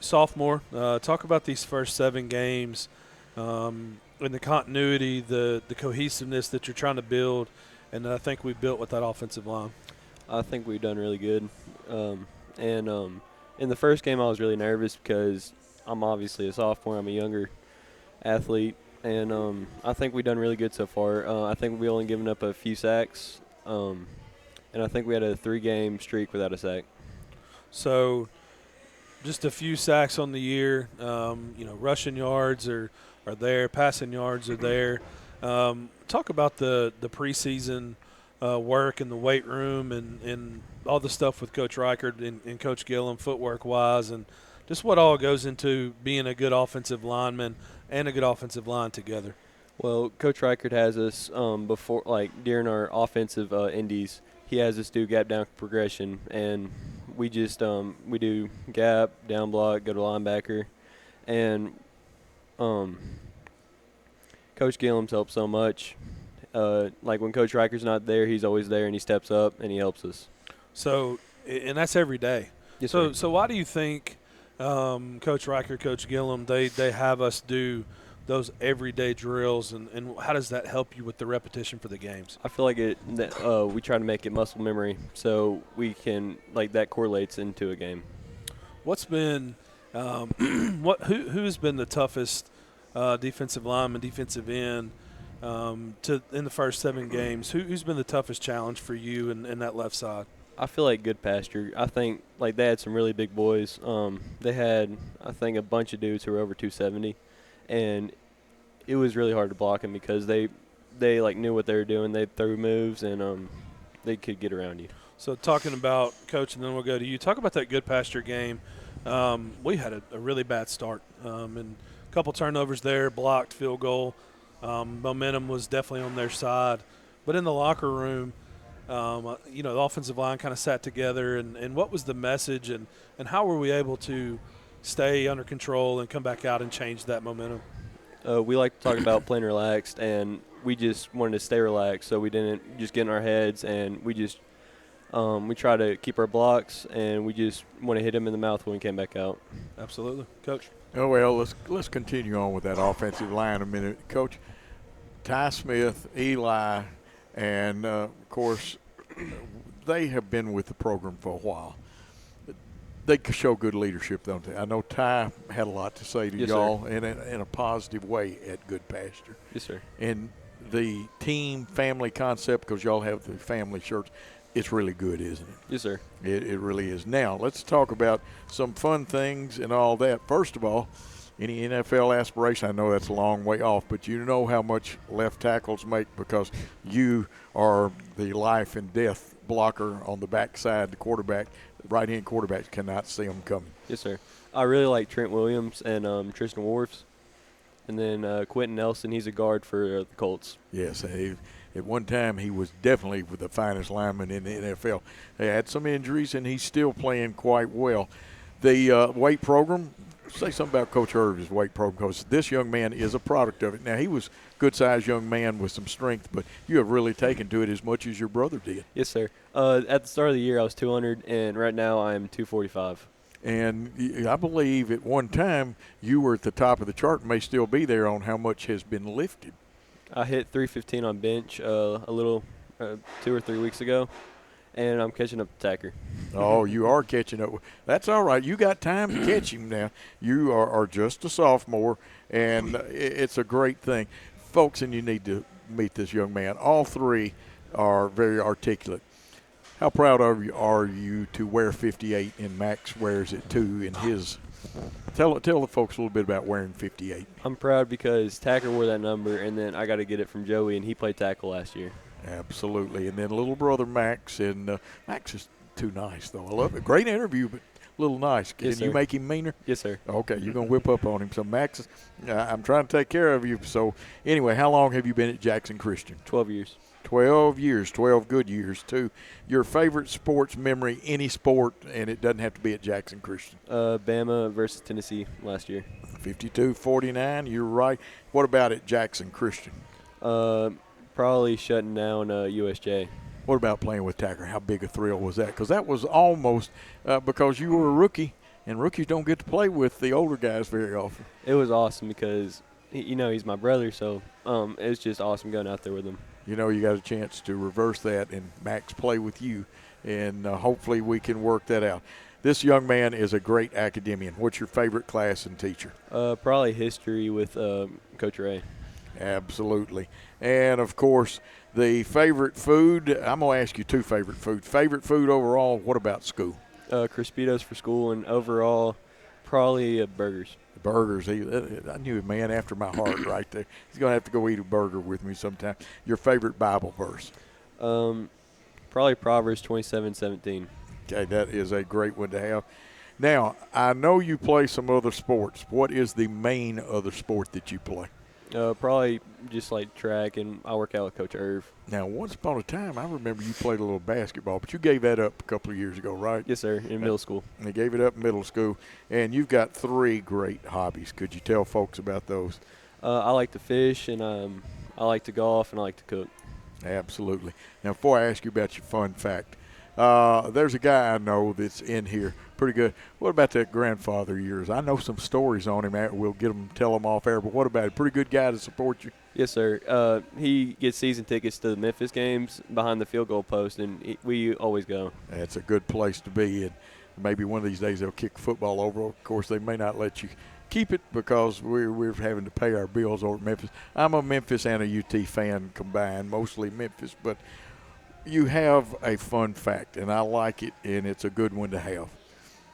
sophomore. Talk about these first 7 games and the continuity, the cohesiveness that you're trying to build, and I think we built with that offensive line. I think we've done really good. In the first game, I was really nervous because I'm obviously a sophomore. I'm a younger athlete, and I think we've done really good so far. I think we only given up a few sacks, and I think we had a 3-game streak without a sack. So just a few sacks on the year. Rushing yards are there, passing yards are there. Talk about the preseason work in the weight room and all the stuff with Coach Reichard and Coach Gillum, footwork-wise, and just what all goes into being a good offensive lineman and a good offensive line together. Well, Coach Reichard has us during our offensive indies, he has us do gap down progression, and we just we do gap, down block, go to linebacker, and Coach Gillum's helped so much. Like when Coach Reichard's not there, he's always there and he steps up and he helps us. So, and that's every day. Yes, so, sir. So why do you think Coach Reichard, Coach Gillum, they have us do those everyday drills, and how does that help you with the repetition for the games? I feel like we try to make it muscle memory so we can, that correlates into a game. What's been who's been the toughest defensive lineman, defensive end in the first 7 games? Who's been the toughest challenge for you in that left side? I feel like Good Pasture. I think they had some really big boys. They had, I think, a bunch of dudes who were over 270, and it was really hard to block them because they knew what they were doing. They threw moves and they could get around you. So talking about Coach, and then we'll go to you. Talk about that Good Pasture game. We had a really bad start, and a couple turnovers there, blocked field goal. Momentum was definitely on their side, but in the locker room, the offensive line kind of sat together, and what was the message, and how were we able to stay under control and come back out and change that momentum? We like to talk about playing relaxed, and we just wanted to stay relaxed, so we didn't just get in our heads, and we just we try to keep our blocks, and we just want to hit him in the mouth when we came back out. Absolutely. Coach? Oh, well, let's continue on with that offensive line a minute. Coach, Ty Smith, Eli, and, of course, they have been with the program for a while. They show good leadership, don't they? I know Ty had a lot to say to y'all in a positive way at Good Pasture. Yes, sir. And the team family concept, because y'all have the family shirts, it's really good, isn't it? Yes, sir. It really is. Now, let's talk about some fun things and all that. First of all, any NFL aspiration, I know that's a long way off, but you know how much left tackles make because you are the life and death blocker on the backside, the quarterback. Right-hand quarterbacks cannot see them coming. Yes, sir. I really like Trent Williams and Tristan Wirfs. And then Quentin Nelson, he's a guard for the Colts. Yes, at one time he was definitely the finest lineman in the NFL. He had some injuries, and he's still playing quite well. The weight program, say something about Coach Irv's weight program, because this young man is a product of it. Now, he was a good-sized young man with some strength, but you have really taken to it as much as your brother did. Yes, sir. At the start of the year, I was 200, and right now I'm 245. And I believe at one time you were at the top of the chart and may still be there on how much has been lifted. I hit 315 on bench a little 2 or 3 weeks ago, and I'm catching up to Tacker. Oh, you are catching up. That's all right. You got time to catch him now. You are just a sophomore, and it's a great thing. Folks, and you need to meet this young man. All three are very articulate. How proud are you to wear 58, and Max wears it too in his? Tell the folks a little bit about wearing 58. I'm proud because Tacker wore that number, and then I got to get it from Joey, and he played tackle last year. Absolutely. And then little brother Max, and Max is too nice, though. I love it. Great interview, but a little nice. Can Yes, you sir. make him meaner? Yes, sir. Okay, you're going to whip up on him. So, Max, I'm trying to take care of you. So, anyway, how long have you been at Jackson Christian? 12 years. 12 years, 12 good years, too. Your favorite sports memory, any sport, and it doesn't have to be at Jackson Christian? Bama versus Tennessee last year. 52-49, you're right. What about at Jackson Christian? Probably shutting down USJ. What about playing with Tacker? How big a thrill was that? Because that was almost because you were a rookie, and rookies don't get to play with the older guys very often. It was awesome because, he's my brother, so it was just awesome going out there with him. You got a chance to reverse that and Max play with you, and hopefully we can work that out. This young man is a great academician. What's your favorite class and teacher? Probably history with Coach Ray. Absolutely. And, of course, the favorite food, I'm going to ask you two favorite food. Favorite food overall, what about school? Crispitos for school, and overall probably burgers. Burgers. I knew a man after my heart right there. He's going to have to go eat a burger with me sometime. Your favorite Bible verse? Probably Proverbs 27:17. Okay, that is a great one to have. Now, I know you play some other sports. What is the main other sport that you play? Probably just like track, and I work out with Coach Irv. Now, once upon a time, I remember you played a little basketball, but you gave that up a couple of years ago, right? Yes, sir, in middle school. And you gave it up in middle school, and you've got 3 great hobbies. Could you tell folks about those? I like to fish, and I like to golf, and I like to cook. Absolutely. Now, before I ask you about your fun fact, there's a guy I know that's in here pretty good. What about that grandfather of yours? I know some stories on him. We'll tell them off air, but what about it? Pretty good guy to support you? Yes, sir. He gets season tickets to the Memphis games behind the field goal post, and we always go. That's a good place to be, and maybe one of these days they'll kick football over. Of course, they may not let you keep it because we're having to pay our bills over at Memphis. I'm a Memphis and a UT fan combined, mostly Memphis, but you have a fun fact, and I like it, and it's a good one to have.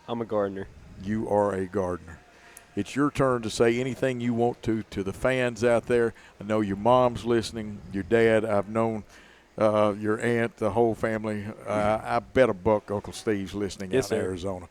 I'm a gardener. You are a gardener. It's your turn to say anything you want to the fans out there. I know your mom's listening, your dad. I've known your aunt, the whole family. I bet $1 Uncle Steve's listening Yes, out sir. in Arizona.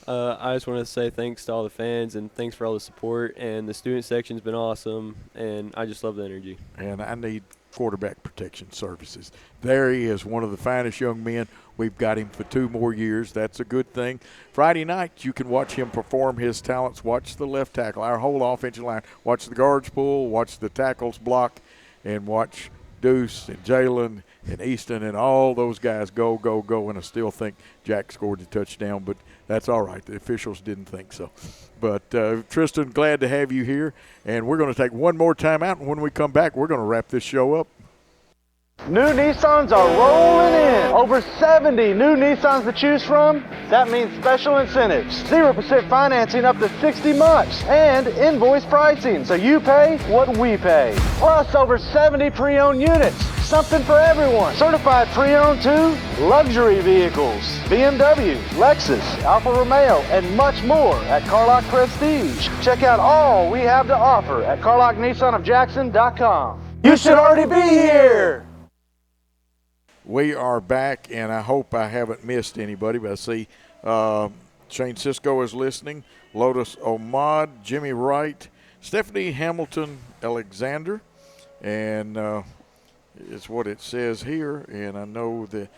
I just want to say thanks to all the fans, and thanks for all the support. And the student section's been awesome, and I just love the energy. And I need quarterback protection services. There he is, one of the finest young men. We've got him for 2 more years. That's a good thing. Friday night, you can watch him perform his talents. Watch the left tackle, our whole offensive line. Watch the guards pull, watch the tackles block, and watch Deuce and Jalen and Easton and all those guys go. And I still think Jack scored the touchdown, but that's all right. The officials didn't think so. But, Tristan, glad to have you here. And we're going to take one more time out, and when we come back, we're going to wrap this show up. New Nissans are rolling in. Over 70 new Nissans to choose from. That means special incentives. 0% financing up to 60 months. And invoice pricing, so you pay what we pay. Plus over 70 pre-owned units. Something for everyone. Certified pre-owned too. Luxury vehicles. BMW, Lexus, Alfa Romeo, and much more at Carlock Prestige. Check out all we have to offer at CarlockNissanofJackson.com. You should already be here. We are back, and I hope I haven't missed anybody, but I see Shane Cisco is listening, Lotus Omad, Jimmy Wright, Stephanie Hamilton Alexander, and it's what it says here, and I know that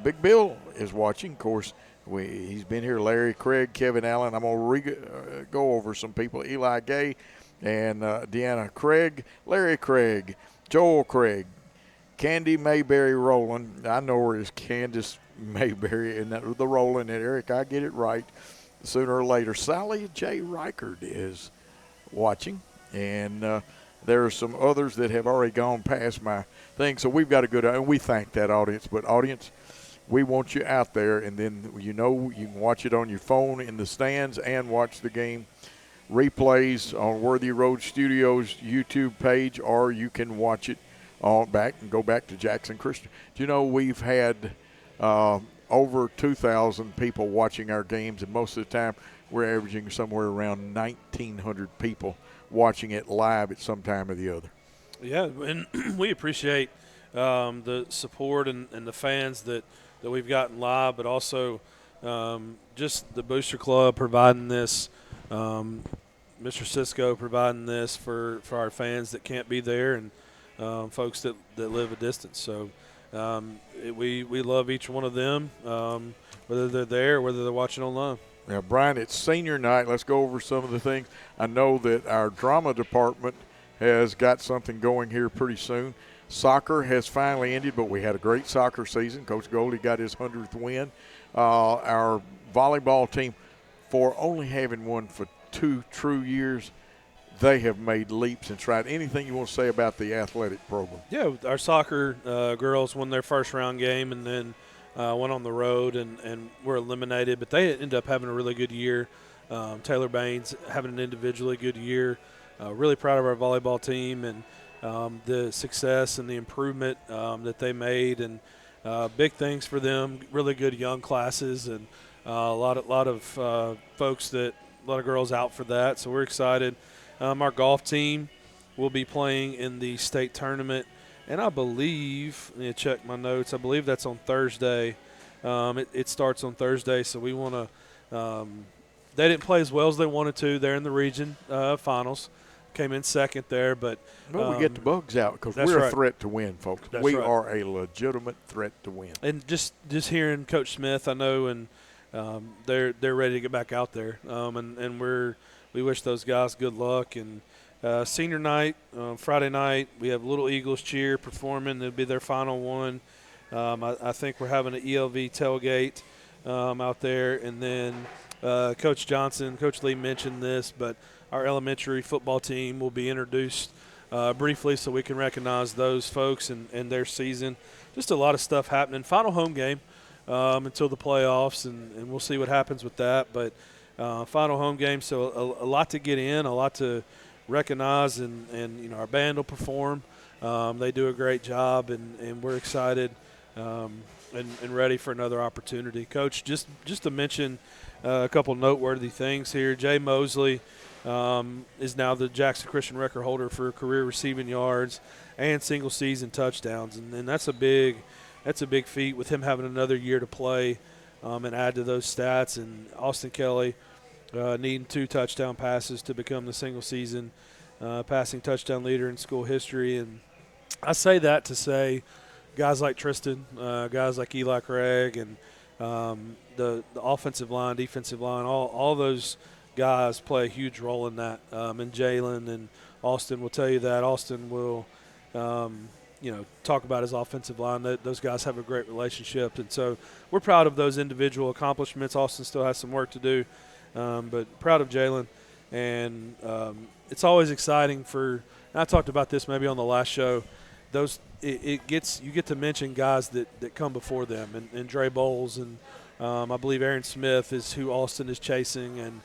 Big Bill is watching. Of course, he's been here, Larry Craig, Kevin Allen. I'm going to go over some people, Eli Gay and Deanna Craig, Larry Craig, Joel Craig, Candy Mayberry Rowland. I know her as Candace Mayberry, and the Rowland. And Eric, I get it right sooner or later. Sally J. Reichard is watching, and there are some others that have already gone past my thing. So we've got a good, and we thank that audience. But audience, we want you out there, and then you can watch it on your phone in the stands and watch the game replays on Worthy Road Studios YouTube page, or you can watch it on back and go back to Jackson Christian. Do you know we've had over 2,000 people watching our games, and most of the time we're averaging somewhere around 1,900 people watching it live at some time or the other. Yeah, and we appreciate the support and the fans that we've gotten live, but also just the Booster Club providing this, Mr. Cisco providing this for our fans that can't be there, and folks that live a distance. So we love each one of them, whether they're there or whether they're watching online. Now, Brian, it's senior night. Let's go over some of the things. I know that our drama department has got something going here pretty soon. Soccer has finally ended, but we had a great soccer season. Coach Goldie got his 100th win. Our volleyball team, for only having won for 2 true years, they have made leaps and strides. Anything you want to say about the athletic program? Yeah, our soccer girls won their first round game and then went on the road and were eliminated, but they ended up having a really good year. Taylor Baines having an individually good year. Really proud of our volleyball team and the success and the improvement that they made, and big things for them. Really good young classes and a lot of folks a lot of girls out for that. So we're excited. Our golf team will be playing in the state tournament, and I believe, let me check my notes, I believe that's on Thursday. It starts on Thursday, so we want to they didn't play as well as they wanted to. They're in the region finals. Came in second there, but we get the bugs out because we're a threat to win, folks. We are a legitimate threat to win. And just hearing Coach Smith, I know, and they're ready to get back out there, and we wish those guys good luck. And senior night, Friday night, we have Little Eagles cheer performing. It'll be their final one. I think we're having an ELV tailgate out there, and then Coach Johnson, Coach Lee mentioned this, but our elementary football team will be introduced briefly so we can recognize those folks and their season. Just a lot of stuff happening. Final home game until the playoffs, and we'll see what happens with that. But final home game, so a lot to get in, a lot to recognize, and our band will perform. They do a great job, and we're excited and ready for another opportunity. Coach, just to mention a couple noteworthy things here. Jay Mosley is now the Jackson Christian record holder for career receiving yards and single season touchdowns, and that's a big feat with him having another year to play and add to those stats. And Austin Kelly needing 2 touchdown passes to become the single season passing touchdown leader in school history. And I say that to say guys like Tristan, guys like Eli Craig, and the offensive line, defensive line, all those guys play a huge role in that. And Jalen and Austin will tell you that. Austin will, talk about his offensive line. Those guys have a great relationship. And so we're proud of those individual accomplishments. Austin still has some work to do, but proud of Jalen. And it's always exciting and I talked about this maybe on the last show, you get to mention guys that come before them, and Dre Bowles, and I believe Aaron Smith is who Austin is chasing, and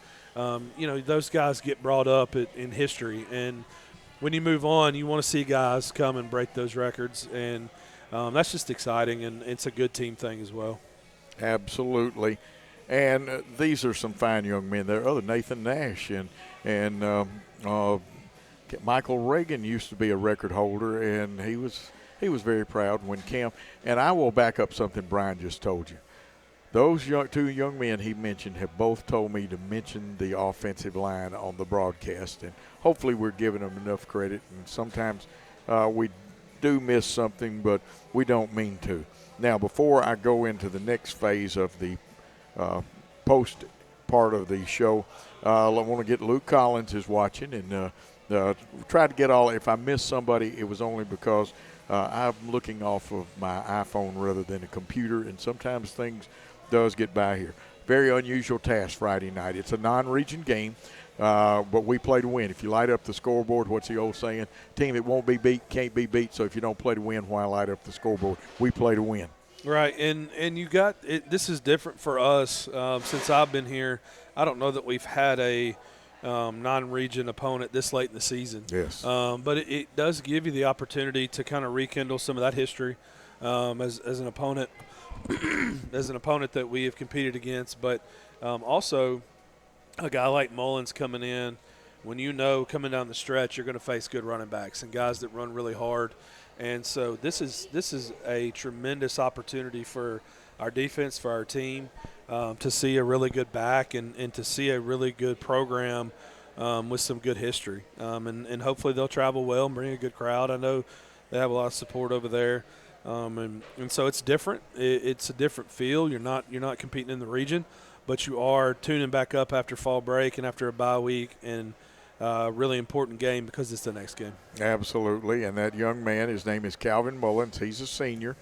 those guys get brought up in history. And when you move on, you want to see guys come and break those records, and that's just exciting, and it's a good team thing as well. Absolutely. And these are some fine young men. There are Nathan Nash and Michael Reagan used to be a record holder, and he was very proud when Cam. And I will back up something Brian just told you. Those 2 young men he mentioned have both told me to mention the offensive line on the broadcast, and hopefully we're giving them enough credit. And sometimes we do miss something, but we don't mean to. Now, before I go into the next phase of the post part of the show, I want to get Luke Collins is watching, and try to get all. If I missed somebody, it was only because I'm looking off of my iPhone rather than a computer, and sometimes things does get by here. Very unusual task Friday night. It's a non-region game, but we play to win. If you light up the scoreboard, what's the old saying? Team that won't be beat can't be beat. So if you don't play to win, why light up the scoreboard? We play to win. Right, and you got it. This is different for us since I've been here. I don't know that we've had a non-region opponent this late in the season. Yes. But it does give you the opportunity to kind of rekindle some of that history as an opponent as an opponent that we have competed against, but also a guy like Mullins coming in, when you know coming down the stretch you're going to face good running backs and guys that run really hard. And so this is a tremendous opportunity for our defense, for our team, to see a really good back and to see a really good program with some good history. And hopefully they'll travel well and bring a good crowd. I know they have a lot of support over there. And so it's different. It's a different feel. You're not competing in the region, but you are tuning back up after fall break and after a bye week, and really important game because it's the next game. Absolutely. And that young man, his name is Calvin Mullins. He's a senior,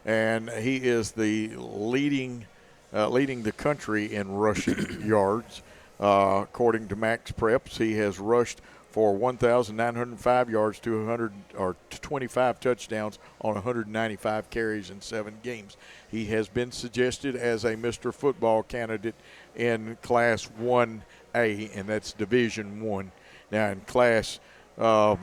and he is the leading the country in rushing yards. According to Max Preps, he has rushed for 1,905 yards to 25 touchdowns on 195 carries in 7 games. He has been suggested as a Mr. Football candidate in Class 1A, and that's Division 1. Now in Class A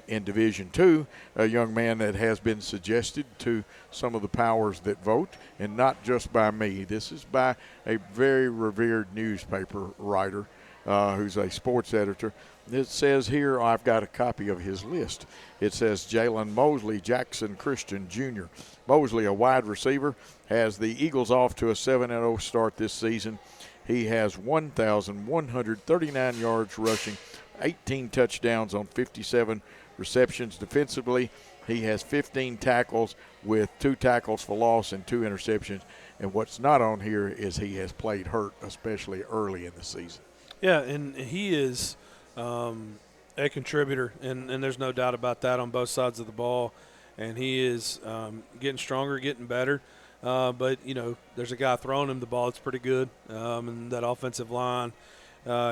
in Division 2, a young man that has been suggested to some of the powers that vote, and not just by me. This is by a very revered newspaper writer who's a sports editor. It says here, I've got a copy of his list. It says Jalen Mosley, Jackson Christian Jr. Mosley, a wide receiver, has the Eagles off to a 7-0 start this season. He has 1,139 yards rushing, 18 touchdowns on 57 receptions. Defensively, he has 15 tackles with 2 tackles for loss and 2 interceptions. And what's not on here is he has played hurt, especially early in the season. Yeah, and he is a contributor, and there's no doubt about that on both sides of the ball. And he is getting stronger, getting better. But, there's a guy throwing him the ball that's pretty good, and that offensive line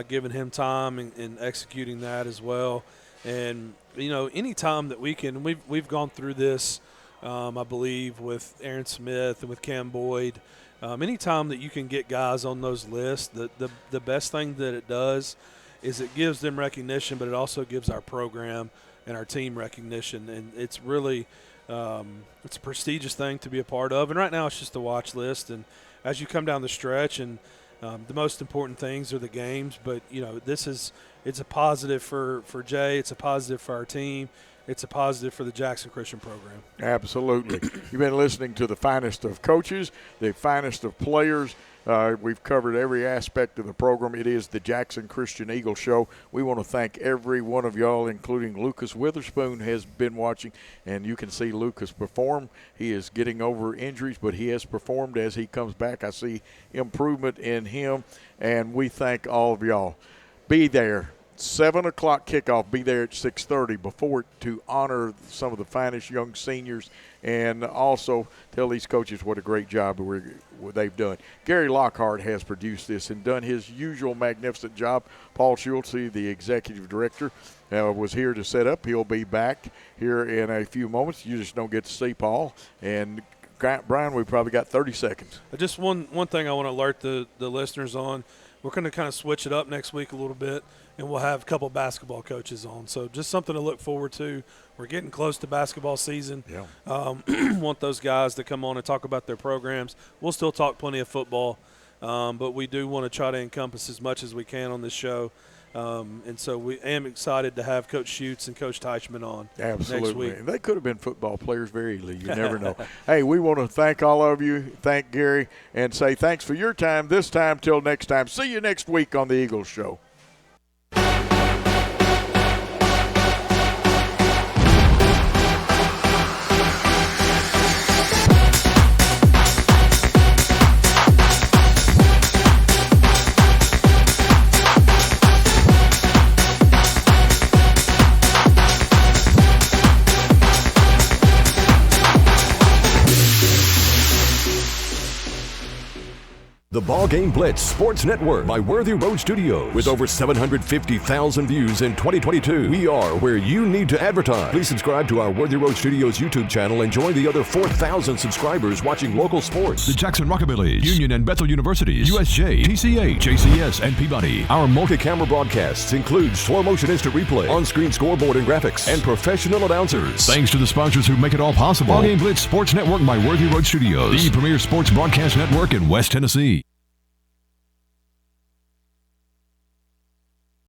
giving him time and executing that as well. And, any time that we can, we've gone through this, I believe, with Aaron Smith and with Cam Boyd. Anytime that you can get guys on those lists, the best thing that it does is it gives them recognition, but it also gives our program and our team recognition. And it's really it's a prestigious thing to be a part of. And right now it's just a watch list. And as you come down the stretch, and the most important things are the games, but, it's a positive for Jay. It's a positive for our team. It's a positive for the Jackson Christian program. Absolutely. You've been listening to the finest of coaches, the finest of players. We've covered every aspect of the program. It is the Jackson Christian Eagle Show. We want to thank every one of y'all, including Lucas Witherspoon has been watching, and you can see Lucas perform. He is getting over injuries, but he has performed as he comes back. I see improvement in him, and we thank all of y'all. Be there. 7 o'clock kickoff. Be there at 6:30 before to honor some of the finest young seniors, and also tell these coaches what a great job they've done. Gary Lockhart has produced this and done his usual magnificent job. Paul Schultz, the executive director, was here to set up. He'll be back here in a few moments. You just don't get to see Paul. And Brian, we've probably got 30 seconds. Just one thing I want to alert the listeners on. We're going to kind of switch it up next week a little bit, and we'll have a couple basketball coaches on. So just something to look forward to. We're getting close to basketball season. Yeah. Want those guys to come on and talk about their programs. We'll still talk plenty of football, but we do want to try to encompass as much as we can on this show. And so we am excited to have Coach Schutz and Coach Teichman on next week. And they could have been football players very easily. You never know. Hey, we want to thank all of you, thank Gary, and say thanks for your time this time. Till next time. See you next week on the Eagles Show. The BallGame Blitz Sports Network by Worthy Road Studios. With over 750,000 views in 2022, we are where you need to advertise. Please subscribe to our Worthy Road Studios YouTube channel and join the other 4,000 subscribers watching local sports. The Jackson Rockabilly, Union and Bethel Universities, USJ, TCA, JCS, and Peabody. Our multi-camera broadcasts include slow motion instant replay, on-screen scoreboard and graphics, and professional announcers. Thanks to the sponsors who make it all possible. BallGame Blitz Sports Network by Worthy Road Studios, the premier sports broadcast network in West Tennessee.